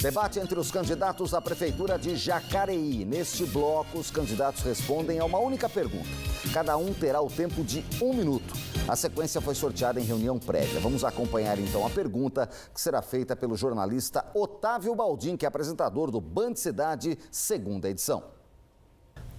Debate entre os candidatos à Prefeitura de Jacareí. Neste bloco, os candidatos respondem a uma única pergunta. Cada um terá o tempo de 1 minuto. A sequência foi sorteada em reunião prévia. Vamos acompanhar então a pergunta que será feita pelo jornalista Otávio Baldin, que é apresentador do Band Cidade, segunda edição.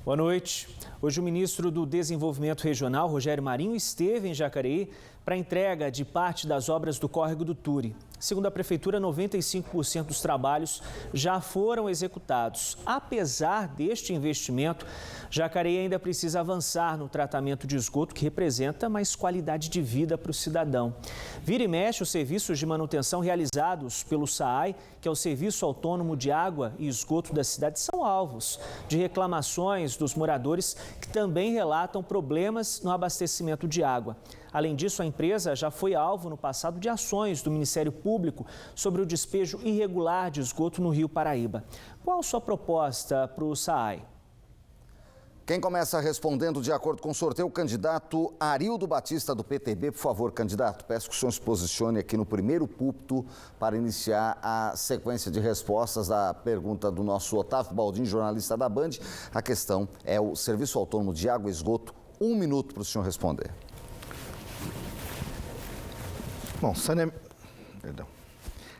Boa noite. Hoje o ministro do Desenvolvimento Regional, Rogério Marinho, esteve em Jacareí para a entrega de parte das obras do Córrego do Turi. Segundo a Prefeitura, 95% dos trabalhos já foram executados. Apesar deste investimento, Jacareí ainda precisa avançar no tratamento de esgoto, que representa mais qualidade de vida para o cidadão. Vira e mexe, os serviços de manutenção realizados pelo SAAI, que é o Serviço Autônomo de Água e Esgoto da cidade, são alvos de reclamações dos moradores que também relatam problemas no abastecimento de água. Além disso, a empresa já foi alvo no passado de ações do Ministério Público sobre o despejo irregular de esgoto no Rio Paraíba. Qual a sua proposta para o SAAI? Quem começa respondendo de acordo com o sorteio, o candidato Arildo Batista, do PTB. Por favor, candidato, peço que o senhor se posicione aqui no primeiro púlpito para iniciar a sequência de respostas à pergunta do nosso Otávio Baldin, jornalista da Band. A questão é o Serviço Autônomo de Água e Esgoto. 1 minuto para o senhor responder. Bom,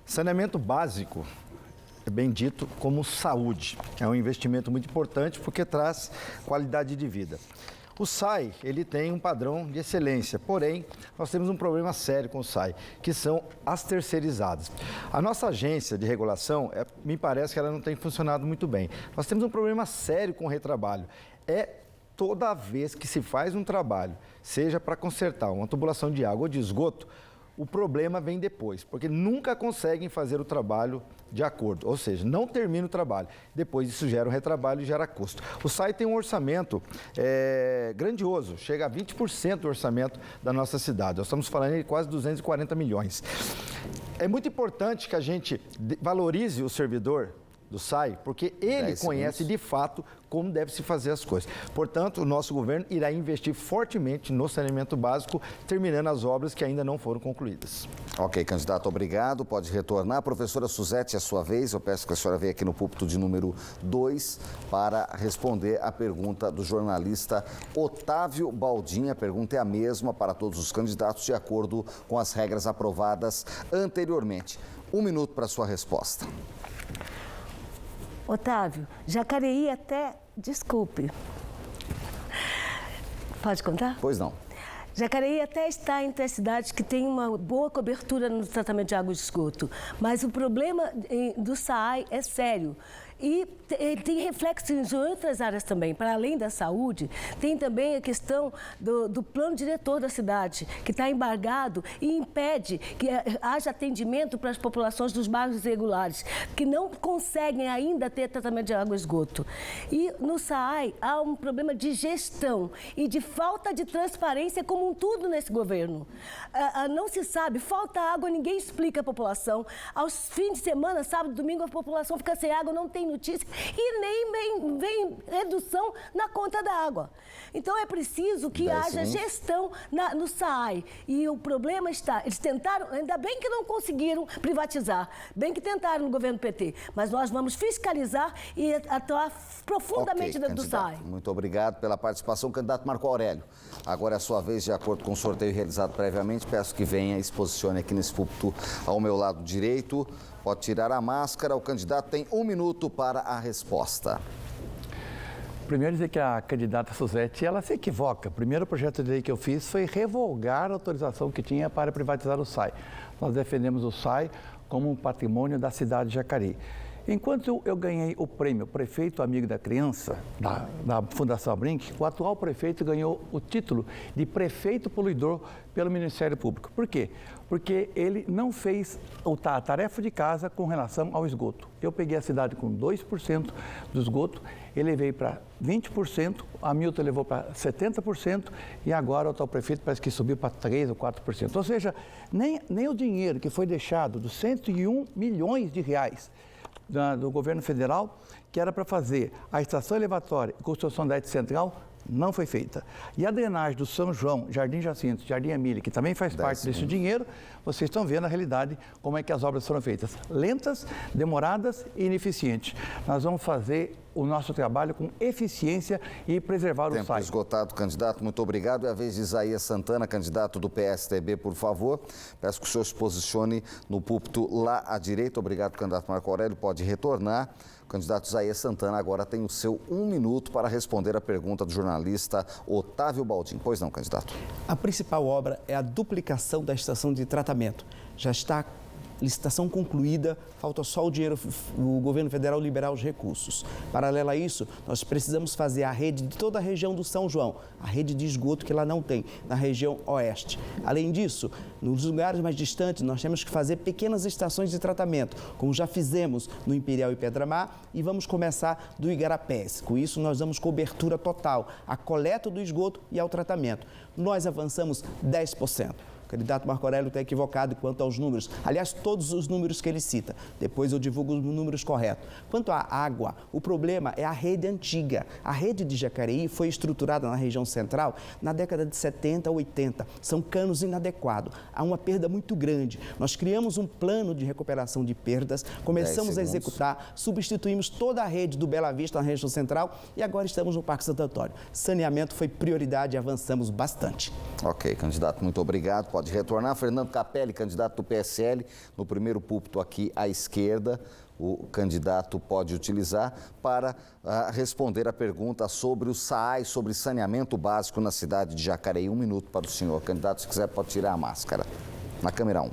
saneamento básico é bem dito como saúde. É um investimento muito importante porque traz qualidade de vida. O SAAI, ele tem um padrão de excelência, porém, nós temos um problema sério com o SAAI, que são as terceirizadas. A nossa agência de regulação, me parece que ela não tem funcionado muito bem. Nós temos um problema sério com o retrabalho. Toda vez que se faz um trabalho, seja para consertar uma tubulação de água ou de esgoto, o problema vem depois, porque nunca conseguem fazer o trabalho de acordo, ou seja, não termina o trabalho. Depois isso gera um retrabalho e gera custo. O SAAI tem um orçamento grandioso, chega a 20% do orçamento da nossa cidade. Nós estamos falando de quase 240 milhões. É muito importante que a gente valorize o servidor do SAAI, porque ele conhece de fato como deve se fazer as coisas. Portanto, o nosso governo irá investir fortemente no saneamento básico, terminando as obras que ainda não foram concluídas. Ok, candidato, obrigado. Pode retornar. Professora Suzete, é a sua vez. Eu peço que a senhora venha aqui no púlpito de número 2 para responder a pergunta do jornalista Otávio Baldin. A pergunta é a mesma para todos os candidatos, de acordo com as regras aprovadas anteriormente. 1 minuto para a sua resposta. Otávio, Jacareí até... Desculpe. Pode contar? Pois não. Jacareí até está entre as cidades que tem uma boa cobertura no tratamento de água e esgoto, mas o problema do SAAI é sério. E tem reflexos em outras áreas também. Para além da saúde, tem também a questão do plano diretor da cidade, que está embargado e impede que haja atendimento para as populações dos bairros irregulares, que não conseguem ainda ter tratamento de água e esgoto. E no SAAI há um problema de gestão e de falta de transparência como um tudo nesse governo. Não se sabe, falta água, ninguém explica à população. Aos fins de semana, sábado, domingo, a população fica sem água, não tem notícia e nem vem redução na conta da água. Então é preciso que haja gestão no SAAI. E o problema está, eles tentaram, ainda bem que não conseguiram privatizar, bem que tentaram no governo PT, mas nós vamos fiscalizar e atuar profundamente dentro do SAAI. Muito obrigado pela participação, candidato Marco Aurélio. Agora é a sua vez, de acordo com o sorteio realizado previamente, peço que venha e se posicione aqui nesse púlpito ao meu lado direito. Pode tirar a máscara, o candidato tem 1 minuto para a resposta. Primeiro dizer que a candidata Suzete, ela se equivoca. O primeiro projeto de lei que eu fiz foi revogar a autorização que tinha para privatizar o SAAI. Nós defendemos o SAAI como um patrimônio da cidade de Jacareí. Enquanto eu ganhei o prêmio Prefeito Amigo da Criança, da Fundação Abrinq, o atual prefeito ganhou o título de Prefeito Poluidor pelo Ministério Público. Por quê? Porque ele não fez a tarefa de casa com relação ao esgoto. Eu peguei a cidade com 2% do esgoto, elevei para 20%, a Milton levou para 70% e agora o atual prefeito parece que subiu para 3% ou 4%. Ou seja, nem o dinheiro que foi deixado dos 101 milhões de reais do governo federal, que era para fazer a estação elevatória e construção da rede central, não foi feita. E a drenagem do São João, Jardim Jacinto, Jardim Emília, que também faz parte desse dinheiro, vocês estão vendo a realidade, como é que as obras foram feitas. Lentas, demoradas e ineficientes. Nós vamos fazer o nosso trabalho com eficiência e preservar o SAI. Tempo esgotado, candidato. Muito obrigado. É a vez de Isaías Santana, candidato do PSTB, por favor. Peço que o senhor se posicione no púlpito lá à direita. Obrigado, candidato Marco Aurélio. Pode retornar. O candidato Isaías Santana agora tem o seu 1 minuto para responder a pergunta do jornalista Otávio Baldin. Pois não, candidato. A principal obra é a duplicação da estação de tratamento. Já está licitação concluída, falta só o governo federal liberar os recursos. Paralelo a isso, nós precisamos fazer a rede de toda a região do São João, a rede de esgoto que lá não tem, na região oeste. Além disso, nos lugares mais distantes, nós temos que fazer pequenas estações de tratamento, como já fizemos no Imperial e Pedramar, e vamos começar do Igarapés. Com isso, nós damos cobertura total à coleta do esgoto e ao tratamento. Nós avançamos 10%. O candidato Marco Aurélio está equivocado quanto aos números. Aliás, todos os números que ele cita. Depois eu divulgo os números corretos. Quanto à água, o problema é a rede antiga. A rede de Jacareí foi estruturada na região central na década de 70 a 80. São canos inadequados. Há uma perda muito grande. Nós criamos um plano de recuperação de perdas, começamos a executar, substituímos toda a rede do Bela Vista na região central e agora estamos no Parque Santo Antônio. Saneamento foi prioridade e avançamos bastante. Ok, candidato, muito obrigado. Pode retornar. Fernando Capelli, candidato do PSL, no primeiro púlpito aqui à esquerda, o candidato pode utilizar para responder a pergunta sobre o SAAI, sobre saneamento básico na cidade de Jacareí. 1 minuto para o senhor. Candidato, se quiser, pode tirar a máscara. Na câmera 1.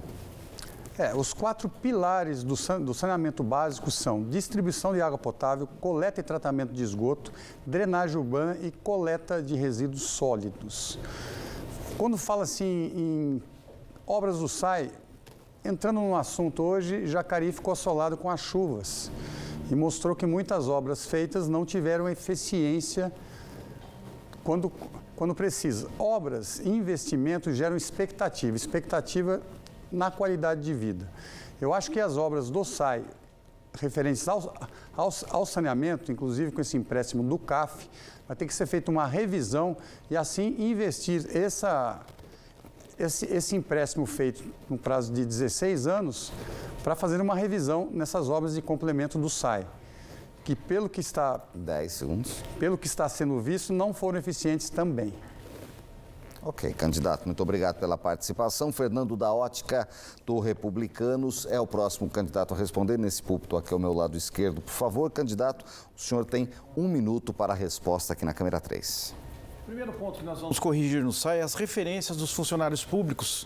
Os 4 pilares do saneamento básico são distribuição de água potável, coleta e tratamento de esgoto, drenagem urbana e coleta de resíduos sólidos. Quando fala assim em obras do SAI, entrando no assunto hoje, Jacareí ficou assolado com as chuvas e mostrou que muitas obras feitas não tiveram eficiência quando precisa. Obras e investimentos geram expectativa na qualidade de vida. Eu acho que as obras do SAI, referentes ao saneamento, inclusive com esse empréstimo do CAF, vai ter que ser feita uma revisão e assim investir esse empréstimo feito no prazo de 16 anos para fazer uma revisão nessas obras de complemento do SAI, que pelo que está 10 segundos. Pelo que está sendo visto, não foram eficientes também. Ok, candidato, muito obrigado pela participação. Fernando da Ótica, do Republicanos, é o próximo candidato a responder nesse púlpito aqui ao meu lado esquerdo. Por favor, candidato, o senhor tem 1 minuto para a resposta aqui na câmera 3. O primeiro ponto que nós vamos corrigir no SAI é as referências dos funcionários públicos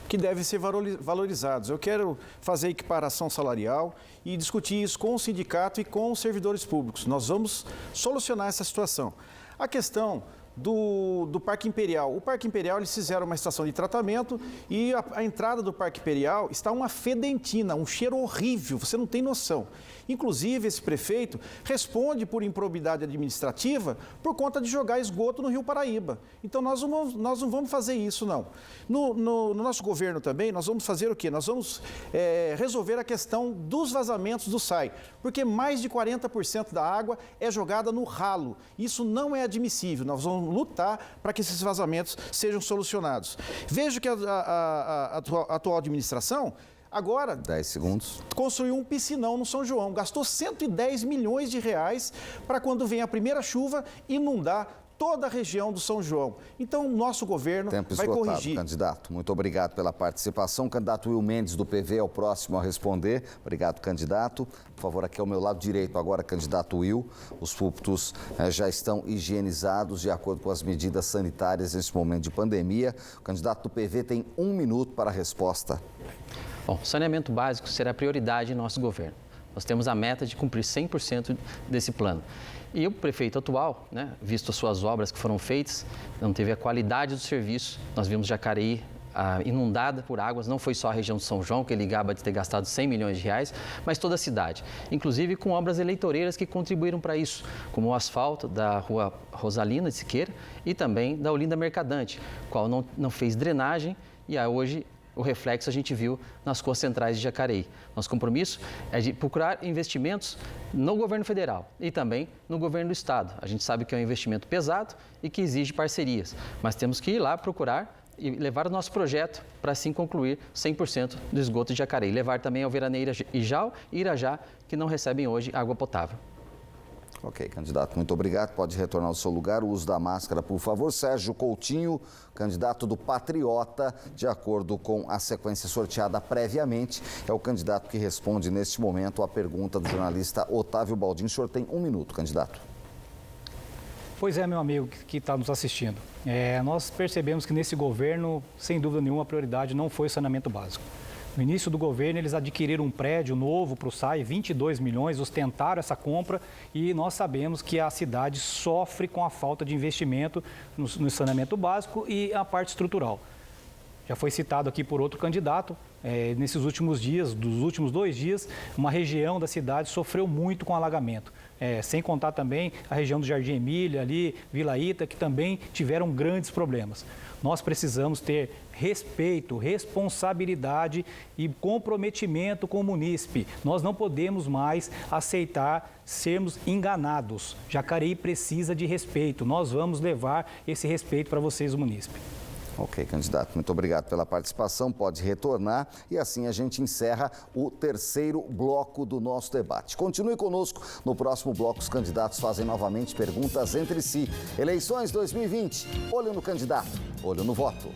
que devem ser valorizados. Eu quero fazer equiparação salarial e discutir isso com o sindicato e com os servidores públicos. Nós vamos solucionar essa situação. A questão do Parque Imperial. O Parque Imperial, eles fizeram uma estação de tratamento e a entrada do Parque Imperial está uma fedentina, um cheiro horrível, você não tem noção. Inclusive, esse prefeito responde por improbidade administrativa por conta de jogar esgoto no Rio Paraíba. Então, nós não vamos fazer isso, não. No nosso governo também, nós vamos fazer o quê? Nós vamos resolver a questão dos vazamentos do SAI, porque mais de 40% da água é jogada no ralo. Isso não é admissível. Nós vamos lutar para que esses vazamentos sejam solucionados. Vejo que a atual administração agora 10 segundos. Construiu um piscinão no São João, gastou 110 milhões de reais para quando vem a primeira chuva inundar toda a região do São João. Então, o nosso governo vai corrigir. Candidato, muito obrigado pela participação. Candidato Will Mendes, do PV, é o próximo a responder. Obrigado, candidato. Por favor, aqui ao meu lado direito agora, candidato Will. Os púlpitos já estão higienizados de acordo com as medidas sanitárias nesse momento de pandemia. O candidato do PV tem 1 minuto para a resposta. Bom, saneamento básico será prioridade em nosso governo. Nós temos a meta de cumprir 100% desse plano. E o prefeito atual, visto as suas obras que foram feitas, não teve a qualidade do serviço. Nós vimos Jacareí inundada por águas, não foi só a região de São João, que ele gaba de ter gastado 100 milhões de reais, mas toda a cidade. Inclusive com obras eleitoreiras que contribuíram para isso, como o asfalto da rua Rosalina de Siqueira e também da Olinda Mercadante, qual não fez drenagem e hoje o reflexo a gente viu nas ruas centrais de Jacareí. Nosso compromisso é de procurar investimentos no governo federal e também no governo do estado. A gente sabe que é um investimento pesado e que exige parcerias, mas temos que ir lá procurar e levar o nosso projeto para assim concluir 100% do esgoto de Jacareí. Levar também ao Veraneio Ijau e Irajá, que não recebem hoje água potável. Ok, candidato, muito obrigado. Pode retornar ao seu lugar. O uso da máscara, por favor. Sérgio Coutinho, candidato do Patriota, de acordo com a sequência sorteada previamente, é o candidato que responde neste momento à pergunta do jornalista Otávio Baldin. O senhor tem 1 minuto, candidato. Pois é, meu amigo que está nos assistindo. Nós percebemos que nesse governo, sem dúvida nenhuma, a prioridade não foi o saneamento básico. No início do governo, eles adquiriram um prédio novo para o SAI, 22 milhões, ostentaram essa compra e nós sabemos que a cidade sofre com a falta de investimento no saneamento básico e a parte estrutural. Já foi citado aqui por outro candidato, nesses últimos dias, dos últimos 2 dias, uma região da cidade sofreu muito com alagamento. Sem contar também a região do Jardim Emília, ali, Vila Ita, que também tiveram grandes problemas. Nós precisamos ter respeito, responsabilidade e comprometimento com o munícipe. Nós não podemos mais aceitar sermos enganados. Jacareí precisa de respeito. Nós vamos levar esse respeito para vocês, o munícipe. Ok, candidato, muito obrigado pela participação, pode retornar e assim a gente encerra o 3º bloco do nosso debate. Continue conosco, no próximo bloco os candidatos fazem novamente perguntas entre si. Eleições 2020, olho no candidato, olho no voto.